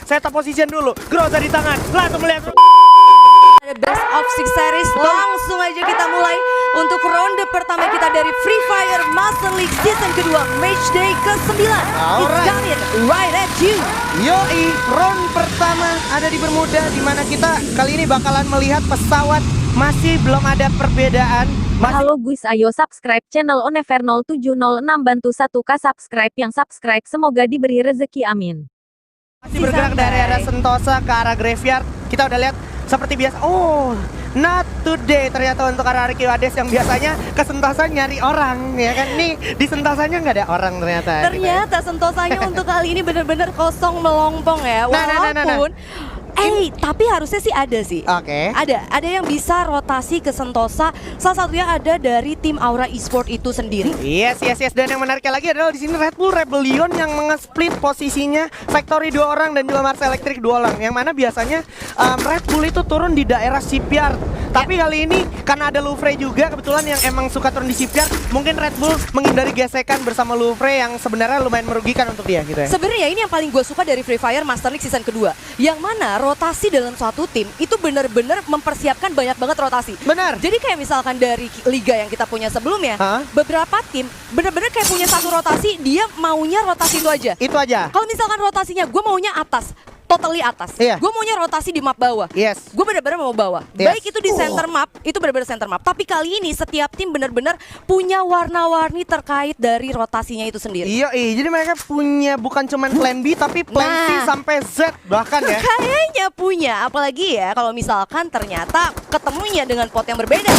Setup position dulu, Groza di tangan, langsung melihat Ada best of six series, langsung aja kita mulai untuk ronde pertama kita dari Free Fire Master League season kedua, matchday ke-9. It's coming right at you. Yoi, round pertama ada di Bermuda, di mana kita kali ini bakalan melihat pesawat masih belum ada perbedaan. Halo guys, ayo subscribe channel Onever 0706, bantu 1K subscribe, yang subscribe semoga diberi rezeki, amin. Masih bergerak dari arah Sentosa ke arah Graveyard. Kita udah lihat seperti biasa. Oh, not today ternyata untuk arah Ricky Wades yang biasanya ke Sentosa nyari orang, ya kan? Nih di Sentosanya nggak ada orang ternyata. Ternyata Sentosanya untuk kali ini benar-benar kosong melompong ya. Walaupun tapi harusnya sih ada sih. Oke. Ada yang bisa rotasi ke Sentosa. Salah satunya ada dari tim Aura Esport itu sendiri. Yes. Dan yang menariknya lagi adalah di sini Red Bull Rebellion yang menge-split posisinya. Factory 2 orang dan juga Mars Electric 2 orang. Yang mana biasanya Red Bull itu turun di daerah shipyard. Tapi kali ini karena ada Louvre juga kebetulan yang emang suka turun di shipyard, mungkin Red Bull menghindari gesekan bersama Louvre yang sebenarnya lumayan merugikan untuk dia gitu ya. Sebenarnya ini yang paling gue suka dari Free Fire Master League season kedua, yang mana rotasi dalam suatu tim itu benar-benar mempersiapkan banyak banget rotasi. Benar. Jadi kayak misalkan dari liga yang kita punya sebelumnya, beberapa tim benar-benar kayak punya satu rotasi, dia maunya rotasi itu aja. Itu aja. Kalau misalkan rotasinya gue maunya atas, totally atas. Iya. Gue maunya rotasi di map bawah. Yes. Gue benar-benar mau bawah. Yes. Baik itu di center map, itu benar-benar center map. Tapi kali ini setiap tim benar-benar punya warna-warni terkait dari rotasinya itu sendiri. Iya, jadi mereka punya bukan cuman plan B tapi plan C sampai Z bahkan ya. Kayaknya punya, apalagi ya kalau misalkan ternyata ketemunya dengan pot yang berbeda.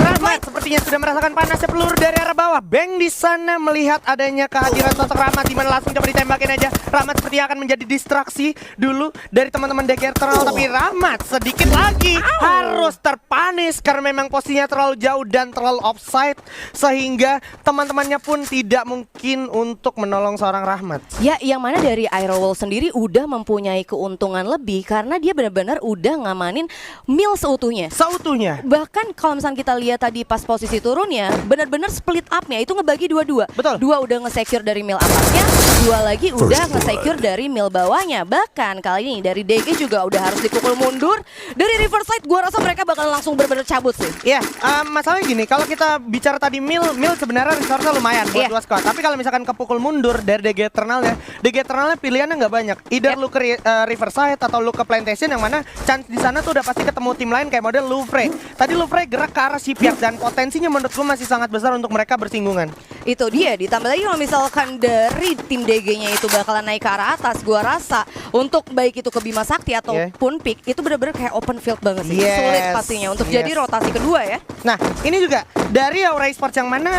Rahmat sepertinya sudah merasakan panasnya peluru dari arah bawah. Bang di sana melihat adanya kehadiran sosok Rahmat, di mana langsung coba ditembakin aja. Rahmat sepertinya akan menjadi distraksi dulu dari teman-teman DK Eternal, tapi Rahmat sedikit lagi harus terpanis karena memang posisinya terlalu jauh dan terlalu offside, sehingga teman-temannya pun tidak mungkin untuk menolong seorang Rahmat. Ya, yang mana dari Aerowall sendiri udah mempunyai keuntungan lebih karena dia benar-benar udah ngamanin mill seutuhnya. Bahkan kalau misalnya kita lihat tadi pas posisi turunnya, benar-benar split up-nya itu ngebagi dua-dua. Betul. 2 udah nge-secure dari mill atasnya, 2 lagi udah nge-secure dari mill bawahnya. Bahkan kali ini dari DG juga udah harus dipukul mundur. Dari Riverside gua rasa mereka bakal langsung benar-benar cabut sih. Iya, masalahnya gini, kalau kita bicara tadi mill sebenarnya resource-nya lumayan buat 2 squad. Tapi kalau misalkan kepukul mundur dari DG Eternalnya pilihannya nggak banyak. Either lu ke Riverside atau lu ke Plantation, yang mana chance di sana tuh udah pasti ketemu tim lain kayak model Louvre. Tadi Louvre gerak ke arah shipyard dan potensinya menurut gua masih sangat besar untuk mereka bersinggungan. Itu dia, ditambah lagi kalau misalkan dari tim DG-nya itu bakalan naik ke arah atas, gua rasa untuk baik itu ke Bima Sakti ataupun Pick itu benar-benar kayak open field banget sih. Sulit pastinya untuk jadi rotasi kedua ya. Nah, ini juga dari Aura Esports yang mana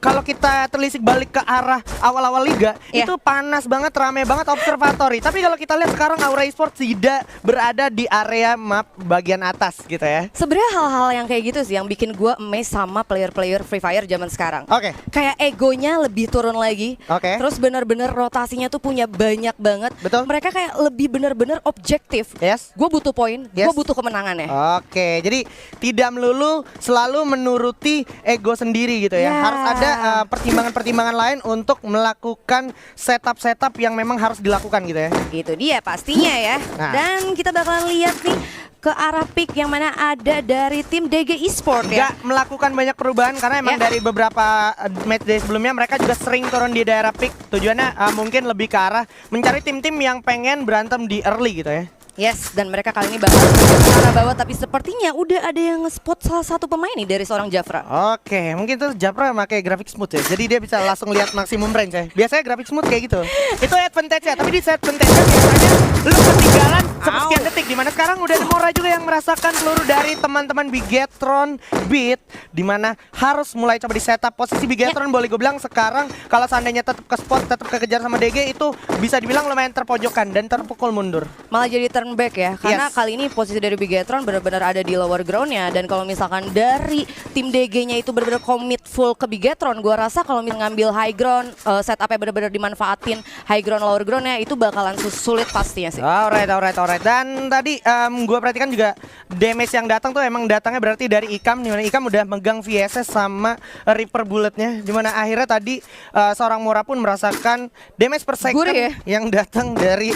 kalau kita telisik balik ke arah awal-awal liga itu panas banget, rame banget observatory. Tapi kalau kita lihat sekarang Aura Esports tidak berada di area map bagian atas gitu ya. Sebenarnya hal-hal yang kayak gitu sih yang bikin gua amazed sama player-player Free Fire zaman sekarang. Oke. Kayak egonya lebih turun lagi. Oke. Terus benar-benar rotasinya tuh punya banyak banget. Betul. Mereka kayak lebih benar-benar objektif. Yes. Gue butuh poin, gue butuh kemenangannya. Oke, jadi tidak melulu selalu menuruti ego sendiri gitu ya. Harus ada pertimbangan-pertimbangan lain untuk melakukan setup-setup yang memang harus dilakukan gitu ya. Itu dia pastinya ya. Dan kita bakalan lihat nih ke arah pick yang mana ada dari tim DG Esport ya. Gak melakukan banyak perubahan karena emang dari beberapa matchday sebelumnya mereka juga sering turun di daerah pick. Tujuannya mungkin lebih ke arah mencari tim-tim yang pengen berantem di early gitu ya. Yes, dan mereka kali ini bakal ke arah bawah, tapi sepertinya udah ada yang nge-spot salah satu pemain nih dari seorang Jafra. Oke, mungkin tuh Jafra pakai grafik smooth ya. Jadi dia bisa langsung lihat maksimum range ya. Biasanya grafik smooth kayak gitu. Itu advantage ya, tapi di set advantage biasanya lu ketinggalan sepersekian detik. Dimana sekarang udah ada Mora juga yang merasakan peluru dari teman-teman Bigetron Beat, dimana harus mulai coba di setup posisi Bigetron. Boleh gue bilang sekarang kalau seandainya tetap ke spot, tetap kekejar sama DG, itu bisa dibilang lumayan terpojokan dan terpukul mundur. Malah jadi turn back ya, karena kali ini posisi dari Bigetron benar-benar ada di lower groundnya. Dan kalau misalkan dari tim DG-nya itu benar-benar commit full ke Bigetron, gua rasa kalau ngambil high ground, setupnya benar-benar dimanfaatin high ground lower groundnya, itu bakalan sulit pastinya sih. Alright. Alright, dan tadi gue perhatikan juga damage yang datang tuh emang datangnya berarti dari Ikam, dimana Ikam udah megang VSS sama Reaper Bulletnya, dimana akhirnya tadi seorang Mora pun merasakan damage per second yang datang dari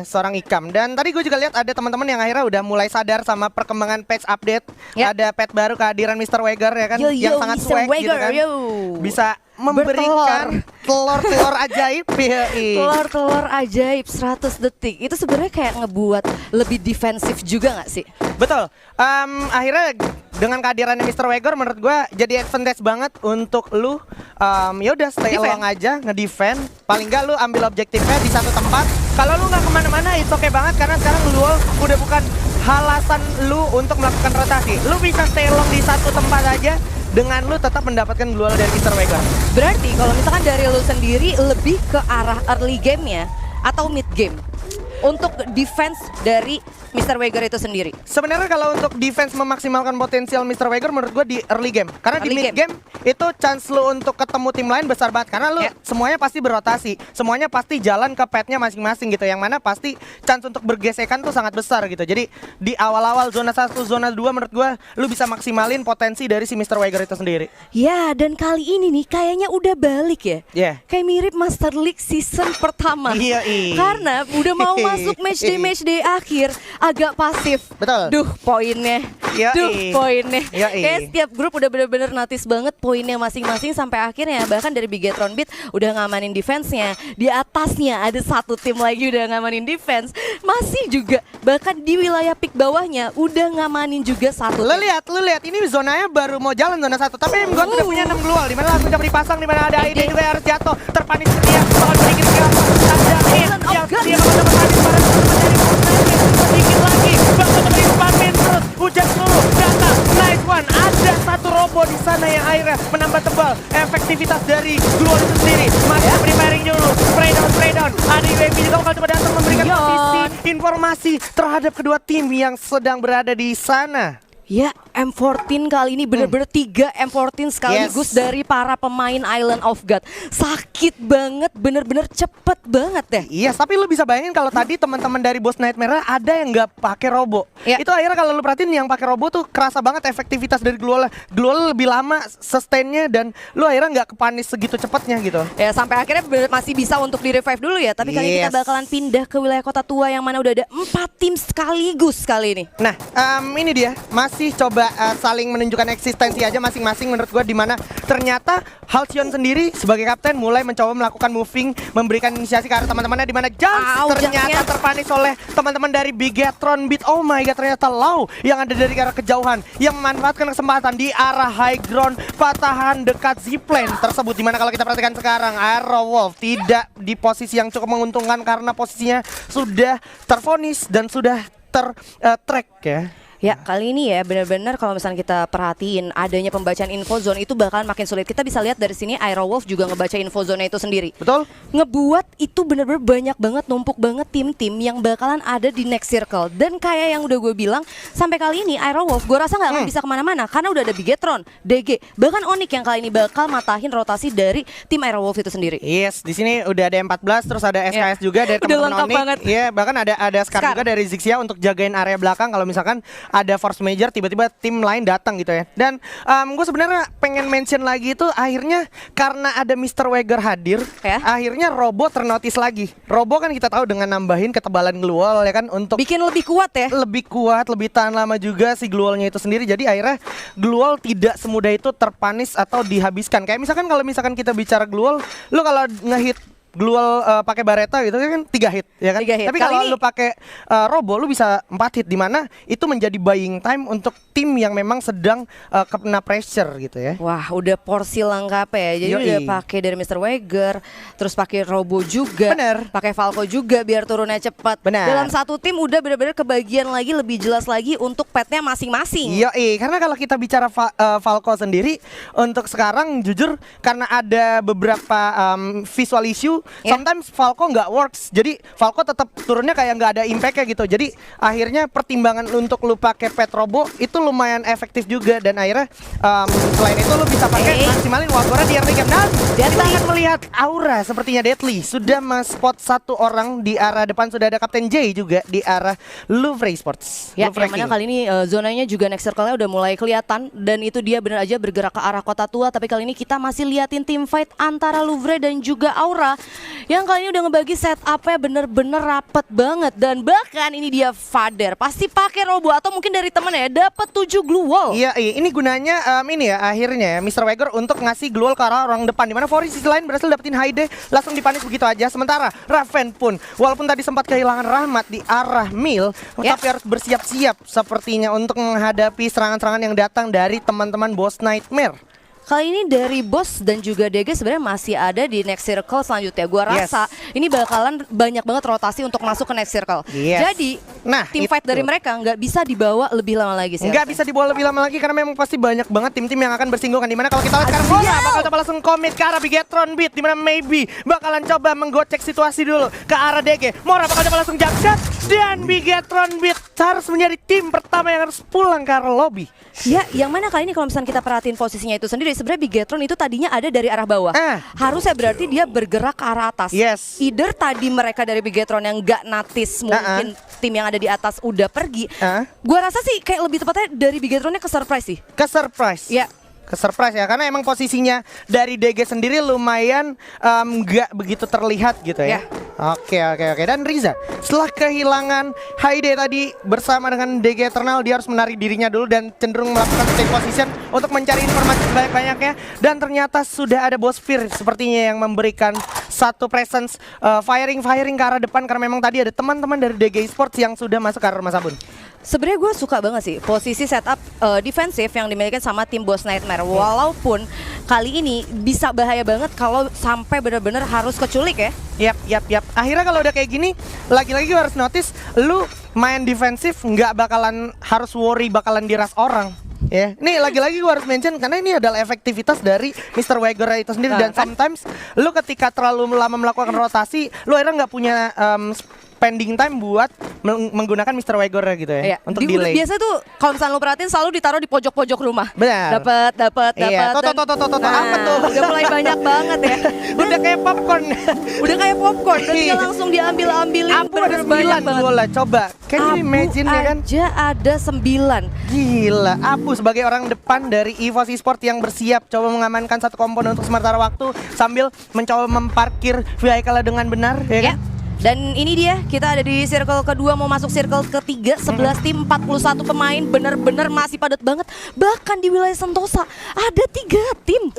seorang Ikam. Dan tadi gue juga lihat ada teman-teman yang akhirnya udah mulai sadar sama perkembangan patch update. Ada patch baru kehadiran Mr. Wager ya kan, yang sangat swag gitu kan, bisa memberikan telur-telur ajaib. Telur-telur ajaib 100 detik. Itu sebenarnya kayak ngebuat lebih defensif juga nggak sih? Betul. Akhirnya dengan kehadirannya Mr. Wager menurut gue jadi advantage banget untuk lu ya udah stay along aja ngedefend. Paling nggak lu ambil objektifnya di satu tempat. Kalau lu nggak kemana-mana itu oke banget, karena sekarang lu udah bukan alasan lu untuk melakukan rotasi. Lu bisa stay along di satu tempat aja dengan lu tetap mendapatkan duel dari Mr. Wager. Berarti kalau misalkan dari lu sendiri lebih ke arah early game-nya atau mid game untuk defense dari Mr. Wager itu sendiri? Sebenarnya kalau untuk defense memaksimalkan potensial Mr. Wager menurut gue di early game. Karena di mid game itu chance lu untuk ketemu tim lain besar banget. Karena lu semuanya pasti berotasi, semuanya pasti jalan ke petnya masing-masing gitu. Yang mana pasti chance untuk bergesekan tuh sangat besar gitu. Jadi di awal-awal zona 1, zona 2 menurut gue lu bisa maksimalin potensi dari si Mr. Wager itu sendiri. Ya, dan kali ini nih kayaknya udah balik ya. Kayak mirip Master League season pertama. Karena udah mau masuk match day akhir, agak pasif. Betul. Duh poinnya. Kayak setiap grup udah bener-bener notice banget poinnya masing-masing, sampai akhirnya bahkan dari Bigetron Beat udah ngamanin defense-nya. Di atasnya ada satu tim lagi udah ngamanin defense. Masih juga bahkan di wilayah pick bawahnya udah ngamanin juga satu. Lu lihat ini zonanya baru mau jalan zona 1, tapi MGOT udah punya 6 duel, dimana langsung dapat dipasang, dimana ada ID juga yang harus jatuh. Terpanis setia, soal sedikit kelapa. Ada yang dia bakal dapat panis pada sedikit lagi, bakal dipamin terus. Hujan seluruh data, nice one. Ada satu robo di sana yang akhirnya menambah tebal efektivitas dari duel itu sendiri. Masih preparing dulu, spray down. Ada UAV juga bakal coba datang memberikan posisi informasi terhadap kedua tim yang sedang berada di sana. Ya, M14 kali ini bener-bener 3 M14 sekaligus dari para pemain Island of God. Sakit banget, bener-bener cepet banget deh. Iya, tapi lu bisa bayangin kalau tadi teman-teman dari Boss Nightmare ada yang nggak pakai robo. Itu akhirnya kalau lu perhatiin yang pakai robo tuh kerasa banget efektivitas dari Gluol lebih lama sustainnya, dan lu akhirnya nggak kepanis segitu cepatnya gitu. Ya, sampai akhirnya masih bisa untuk di revive dulu ya. Tapi kali ini kita bakalan pindah ke wilayah kota tua yang mana udah ada 4 tim sekaligus kali ini. Nah, ini dia masih coba saling menunjukkan eksistensi aja masing-masing menurut gue, dimana ternyata Halcyon sendiri sebagai kapten mulai mencoba melakukan moving, memberikan inisiasi ke arah teman-temannya, dimana Jumps ternyata terpanis oleh teman-teman dari Bigetron Beat. Oh my god, ternyata Lau yang ada dari arah kejauhan yang memanfaatkan kesempatan di arah high ground patahan dekat zipline tersebut, dimana kalau kita perhatikan sekarang Aerowolf tidak di posisi yang cukup menguntungkan karena posisinya sudah terfonis dan sudah track ya. Ya, kali ini ya benar-benar kalau misalnya kita perhatiin adanya pembacaan info zone itu bakalan makin sulit. Kita bisa lihat dari sini Aerowolf juga ngebaca info zone itu sendiri. Betul. Ngebuat itu benar-benar banyak banget, numpuk banget tim-tim yang bakalan ada di next circle. Dan kayak yang udah gue bilang, sampai kali ini Aerowolf gue rasa nggak akan bisa kemana-mana karena udah ada Bigetron, DG, bahkan Onyx yang kali ini bakal matahin rotasi dari tim Aerowolf itu sendiri. Yes, di sini udah ada 14, terus ada SKS juga dari teman-teman Onyx. Iya, bahkan ada Scar juga dari Zixia untuk jagain area belakang kalau misalkan ada force major, tiba-tiba tim lain datang gitu ya. Dan gue sebenarnya pengen mention lagi itu akhirnya karena ada Mr. Wager hadir, akhirnya Robo ternotis lagi. Robo kan kita tahu dengan nambahin ketebalan Gluol ya kan, untuk bikin lebih kuat ya. Lebih kuat, lebih tahan lama juga si Gluolnya itu sendiri. Jadi akhirnya Gluol tidak semudah itu terpanis atau dihabiskan. Kayak misalkan kalau misalkan kita bicara Gluol, lu kalau ngehit Gluol pakai Bareta gitu kan 3 hit ya kan. 3 hit. Tapi kalau lu pakai Robo lu bisa 4 hit, di mana itu menjadi buying time untuk tim yang memang sedang kena pressure gitu ya. Wah, udah porsi lengkap ya. Jadi udah pakai dari Mr. Wager, terus pakai Robo juga. Pakai Falco juga biar turunnya cepat. Dalam satu tim udah benar-benar kebagian lagi, lebih jelas lagi untuk petnya masing-masing. Karena kalau kita bicara Falco sendiri untuk sekarang jujur karena ada beberapa visual issue dulu. Sometimes Falco nggak works. Jadi Falco tetap turunnya kayak nggak ada impact-nya gitu. Jadi akhirnya pertimbangan untuk lu pakai Petrobo itu lumayan efektif juga, dan akhirnya selain itu lu bisa pakai maksimalin Wagora di early game. Dan kita akan melihat Aura sepertinya Deadly sudah spot satu orang di arah depan, sudah ada Kapten J juga di arah Louvre Esports. Ya, yang mana kali ini zonanya juga next circle-nya udah mulai kelihatan, dan itu dia benar aja bergerak ke arah kota tua. Tapi kali ini kita masih liatin tim fight antara Louvre dan juga Aura yang kali ini udah ngebagi setupnya bener-bener rapet banget. Dan bahkan ini dia Father pasti pakai Robo atau mungkin dari temen ya dapat 7 glue wall. Iya, ini gunanya ini ya akhirnya ya Mr. Wager untuk ngasih glue wall ke arah orang depan, dimana Fori sisi lain berhasil dapetin Haide, langsung dipanis begitu aja. Sementara Raven pun walaupun tadi sempat kehilangan rahmat di arah Mil, tapi harus bersiap-siap sepertinya untuk menghadapi serangan-serangan yang datang dari teman-teman Boss Nightmare. Kali ini dari Boss dan juga DG sebenarnya masih ada di next circle selanjutnya. Gua rasa ini bakalan banyak banget rotasi untuk masuk ke next circle. Jadi tim fight dari mereka nggak bisa dibawa lebih lama lagi sih. Nggak bisa dibawa lebih lama lagi karena memang pasti banyak banget tim-tim yang akan bersinggungan. Dimana kalau kita lihat sekarang Mora bakal coba langsung komit ke arah Bigetron Beat, dimana maybe bakalan coba menggocek situasi dulu ke arah DG. Mora bakal coba langsung jump shot, dan Bigetron Beat harus menjadi tim pertama yang harus pulang ke arah lobby. Ya, yang mana kali ini kalau misalnya kita perhatiin posisinya itu sendiri, sebenarnya Bigetron itu tadinya ada dari arah bawah. Harusnya berarti dia bergerak ke arah atas. Either tadi mereka dari Bigetron yang gak natis, mungkin tim yang ada di atas udah pergi. Gua rasa sih kayak lebih tepatnya dari Bigetronnya ke surprise sih. Ke surprise? Ya. Ke surprise ya, karena emang posisinya dari DG sendiri lumayan nggak begitu terlihat gitu ya. Oke. Dan Riza setelah kehilangan Haide tadi bersama dengan DG Eternal, dia harus menarik dirinya dulu dan cenderung melakukan stay position untuk mencari informasi sebanyak-banyaknya. Dan ternyata sudah ada Boss Fear sepertinya yang memberikan satu presence firing ke arah depan, karena memang tadi ada teman-teman dari DG Esports yang sudah masuk ke arah rumah sabun. Sebenarnya gue suka banget sih posisi setup defensif yang dimiliki sama tim Boss Nightmare. Walaupun kali ini bisa bahaya banget kalau sampai benar-benar harus keculik ya. Yap. Akhirnya kalau udah kayak gini, lagi-lagi harus notice, lu main defensif nggak bakalan harus worry bakalan diras orang. Ya, nih lagi-lagi gue harus mention karena ini adalah efektivitas dari Mr. Wager itu sendiri. Dan sometimes lu ketika terlalu lama melakukan rotasi, lu akhirnya nggak punya spending time buat menggunakan Mr. Wager gitu ya, untuk delay. Biasa tuh kalau misalnya lo perhatiin selalu ditaruh di pojok-pojok rumah. Benar. Dapat. Apa tuh? Udah mulai banyak banget ya. Udah kayak popcorn. Dan dia langsung diambil-ambilin. Ampun, ada 9 bola. Coba, can you imagine ya kan? Aja ada 9. Gila, Abu sebagai orang depan dari EVOS Esports yang bersiap coba mengamankan satu komponen untuk sementara waktu sambil mencoba memparkir vehicle dengan benar, ya kan? Dan ini dia, kita ada di circle kedua mau masuk circle ketiga, 11 tim, 41 pemain, bener-bener masih padat banget. Bahkan di wilayah Sentosa ada 3 tim.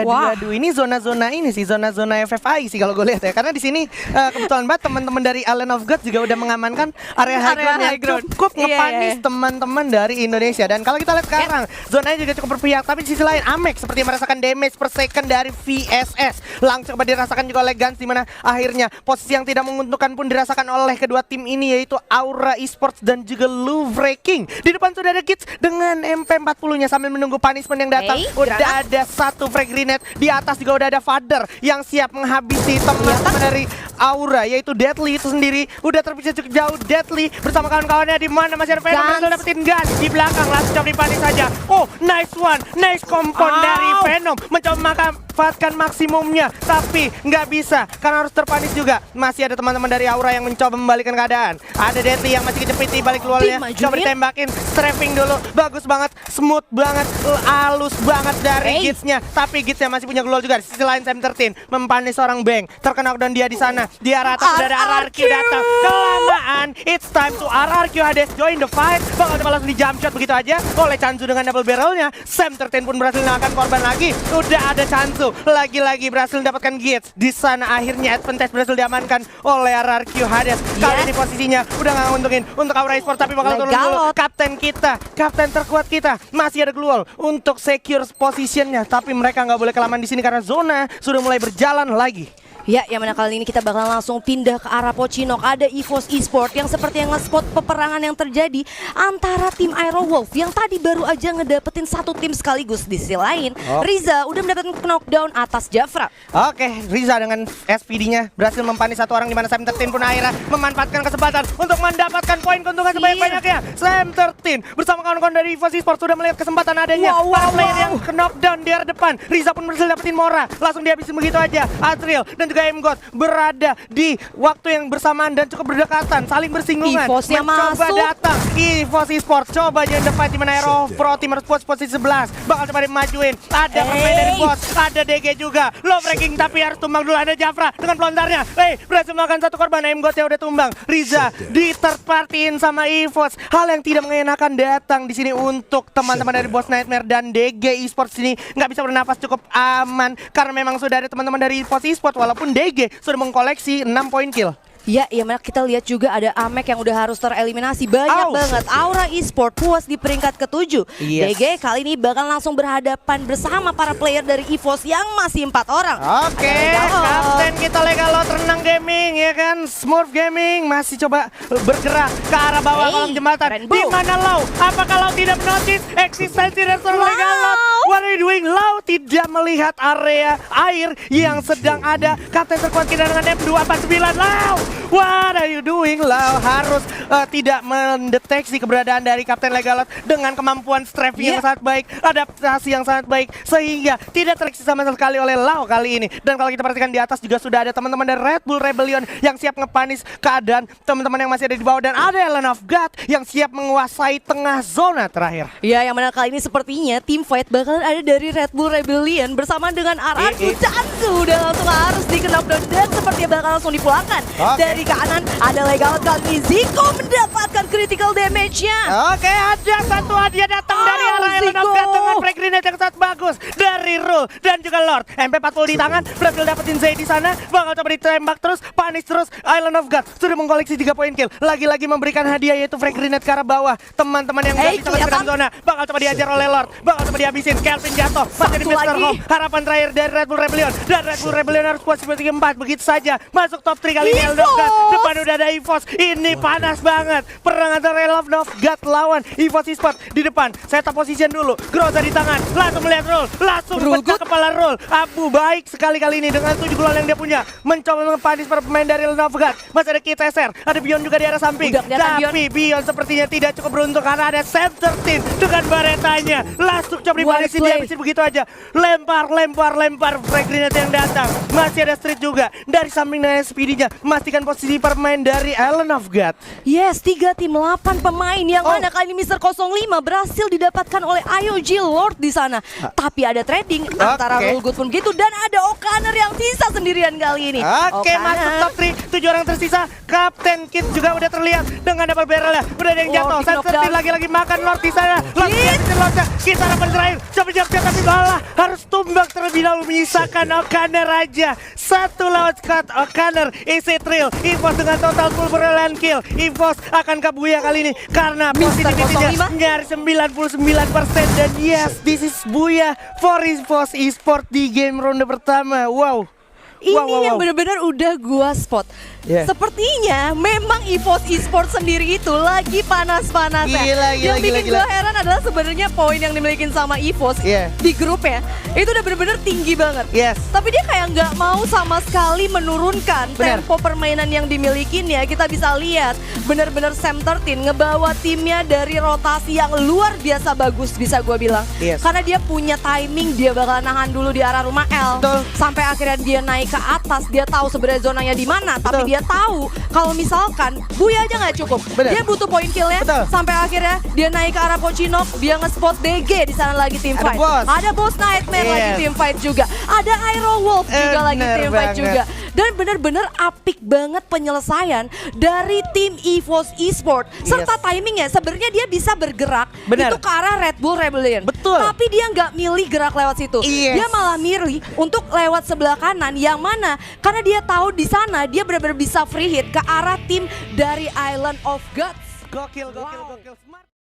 Waduh, ini zona-zona ini sih, zona-zona FFI sih kalau gue lihat ya. Karena di sini kebetulan banget teman-teman dari Island of God juga udah mengamankan area high ground yang cukup ngepanis teman-teman dari Indonesia. Dan kalau kita lihat sekarang, zonanya juga cukup berpihak. Tapi di sisi lain, Amex seperti merasakan damage per second dari VSS. Langsung dirasakan juga oleh Gans, di mana akhirnya posisi yang tidak menguntungkan pun dirasakan oleh kedua tim ini, yaitu Aura Esports dan juga Louvre King. Di depan sudah ada Kids dengan MP40-nya sambil menunggu punishment yang datang. Udah ada satu frag grenade, di atas juga udah ada Father yang siap menghabisi teman-teman dari Aura, yaitu Deadly itu sendiri. Udah terpisah cukup jauh Deadly bersama kawan-kawannya, di mana masih ada Venom yang dapetin gun di belakang, langsung coba dipanis saja. Oh, nice one, nice kompon dari Venom mencoba memanfaatkan maksimumnya, tapi nggak bisa karena harus terpanis juga. Masih ada teman-teman dari Aura yang mencoba membalikan keadaan. Ada Deadly yang masih kecepiti balik luarnya, coba ditembakin, strafing dulu, bagus banget, smooth banget, halus banget dari Gitsnya. Tapi Gitsnya masih punya glue juga. Di sisi lain Sam 13 mempanis seorang Bang, terkena dan dia di sana. Di arah atas sudah ada RRQ datang. Kelamaan, it's time to RRQ Hades join the fight. Bakal coba langsung di jump shot begitu aja oleh Chansu dengan double barrelnya. Sam 13 pun berhasil menaklukkan korban lagi. Udah ada Chansu, lagi-lagi berhasil mendapatkan Gits. Di sana akhirnya advantage berhasil diamankan oleh RRQ Hades. Kali ini posisinya udah nggak nguntungin untuk Aura Esports, tapi bakal turun dulu. Kapten kita, kapten terkuat kita, masih ada Gluol untuk secure positionnya. Tapi mereka nggak boleh kelamaan di sini karena zona sudah mulai berjalan lagi. Ya, yang mana kali ini kita bakal langsung pindah ke arah Pochinok. Ada EVOS Esport yang seperti yang nge-spot peperangan yang terjadi antara tim Aerowolf yang tadi baru aja ngedapetin satu tim sekaligus. Di sisi lain, Riza udah mendapatkan knockdown atas Jafra. Oke, Riza dengan SPD-nya berhasil mempanis satu orang, di mana Sam13 pun akhirnya memanfaatkan kesempatan untuk mendapatkan poin keuntungan sebanyak-banyaknya. Sam13 bersama kawan-kawan dari EVOS Esport sudah melihat kesempatan adanya para player yang knockdown di arah depan. Riza pun berhasil dapetin Mora, langsung dihabisin begitu aja. Azriel dan juga M-God berada di waktu yang bersamaan dan cukup berdekatan, saling bersinggungan. EVOS-nya mencoba masuk. datang. EVOS Esport coba join the fight, di mana Aero Pro Team harus posisi 11. Bakal coba dimajuin. Ada pemain dari bot, ada DG juga. Low breaking tapi harus tumbang dulu. Ada Jafra dengan pelontarnya. Berhasil melakukan satu korban. M-God ya udah tumbang. Riza di third partyin sama EVOS. Hal yang tidak mengenakan datang di sini untuk teman-teman dari Boss Nightmare dan DG Esports ini nggak bisa bernafas cukup aman karena memang sudah ada teman-teman dari EVOS Esport, walaupun DG sudah mengkoleksi 6 poin kill. Ya, mana kita lihat juga ada Amek yang udah harus tereliminasi. Banyak banget. Aura Esport puas di peringkat ke-7. DG kali ini bakal langsung berhadapan bersama para player dari EVOS yang masih 4 orang. Oke, kapten kita Legalot Renang Gaming ya kan, Smurf Gaming masih coba bergerak ke arah bawah kolom jembatan. Di mana Lau? Apakah Lau tidak menotis eksistensi restoran Legalot? What are you doing? Lau tidak melihat area air yang sedang ada. Kapten terkuat kita dengan M249. Lau, what are you doing? Lau harus tidak mendeteksi keberadaan dari Kapten Legalot dengan kemampuan strafing yang sangat baik, adaptasi yang sangat baik, sehingga tidak terdeteksi sama sekali oleh Lau kali ini. Dan kalau kita perhatikan di atas juga sudah ada teman-teman dari Red Bull Rebellion yang siap ngepanis keadaan teman-teman yang masih ada di bawah, dan ada Ellen of God yang siap menguasai tengah zona terakhir. Ya, yang mana kali ini sepertinya tim fight bakalan ada dari Red Bull Rebellion bersama dengan Aranku Chansu. Udah langsung harus di knockdown dan sepertinya bakal langsung dipulangkan. Dari kanan ada Legalot kali ini. Ziko mendapatkan critical damage-nya. Oke, ada satu hadiah datang dari arah Ellen of God dengan frag grenade yang sangat bagus dari Rule dan juga Lord. MP40 di tangan, berhasil dapetin Zay di sana, bakal coba ditembak terus, panis terus. Island of God sudah mengkoleksi 3 poin kill. Lagi-lagi memberikan hadiah yaitu frag grenade ke arah bawah. Teman-teman yang gak bisa masuk ke dalam zona bakal coba diajar oleh Lord, bakal coba dihabisin. Kelvin jatuh, masih di Mr. Home. Harapan terakhir dari Red Bull Rebellion, dan Red Bull Rebellion harus kuat seperti 4. Begitu saja masuk top 3 kali ini. Island of God depan udah ada EVOS. Ini panas banget perang antara Island of God lawan EVOS Esport di depan. Setup position dulu, Groza di tangan, langsung melihat Rule, langsung pecah kepala Rule. Abu baik sekali kali ini dengan 7 gol yang dia punya, mencoba mengepanis para pemain dari Island of God. Masih ada Kit SR, ada Bion juga di arah samping, tapi Bion sepertinya tidak cukup beruntung karena ada Sam13 dengan baretanya. Langsung coba dibalisin, dihabisin begitu aja. Lempar frag grenade yang datang. Masih ada Street juga dari samping dengan SPD-nya, memastikan posisi para pemain dari Island of God. Yes, 3 tim 8 pemain yang mana kali ini Mr. 05 berhasil didapatkan oleh IOG Lord di sana. Tapi ada trading antara Rule Good pun gitu, dan ada Okaner yang sisa sendirian kali ini. Oke, masuk top 3, 7 orang tersisa. Kapten Kit juga udah terlihat dengan double barrel-nya. Udah ada yang jatuh. Sam13 lagi-lagi makan Lord di sana. Langsung Lordnya. Kita harapan terakhir. Coba jawab, tapi malah harus tumbang terlebih dahulu, menyisakan Okaner aja. 1 lawan Scott Okaner. Is it real? EVOS dengan total full brilliant kill. EVOS akan kabuya kali ini karena positivity-nya nyaris 99%. Dan yes, this is Buya for EVOS Esport di game ronde pertama. Wow. Ini yang benar-benar udah gua spot. Sepertinya memang EVOS Esport sendiri itu lagi panas-panasnya. Yang bikin gue heran adalah sebenarnya poin yang dimiliki sama EVOS di grupnya itu udah benar-benar tinggi banget. Tapi dia kayak nggak mau sama sekali menurunkan tempo permainan yang dimilikinya. Kita bisa lihat benar-benar Sam13 ngebawa timnya dari rotasi yang luar biasa bagus, bisa gue bilang. Karena dia punya timing, dia bakal nahan dulu di arah rumah L sampai akhirnya dia naik ke atas. Dia tahu sebenarnya zonanya di mana, tapi dia tahu kalau misalkan Buya aja nggak cukup. Dia butuh poin killnya sampai akhirnya dia naik ke arah Pochinok. Dia nge-spot DG di sana lagi tim fight. Ada Boss Nightmare lagi tim fight juga. Ada Aerowolf juga lagi tim fight juga. Dan benar-benar apik banget penyelesaian dari tim EVOS Esport serta timingnya. Sebenarnya dia bisa bergerak itu ke arah Red Bull Rebellion. Tapi dia nggak milih gerak lewat situ. Dia malah milih untuk lewat sebelah kanan, yang mana karena dia tahu di sana dia benar-benar bisa free hit ke arah tim dari Island of God. Gokil.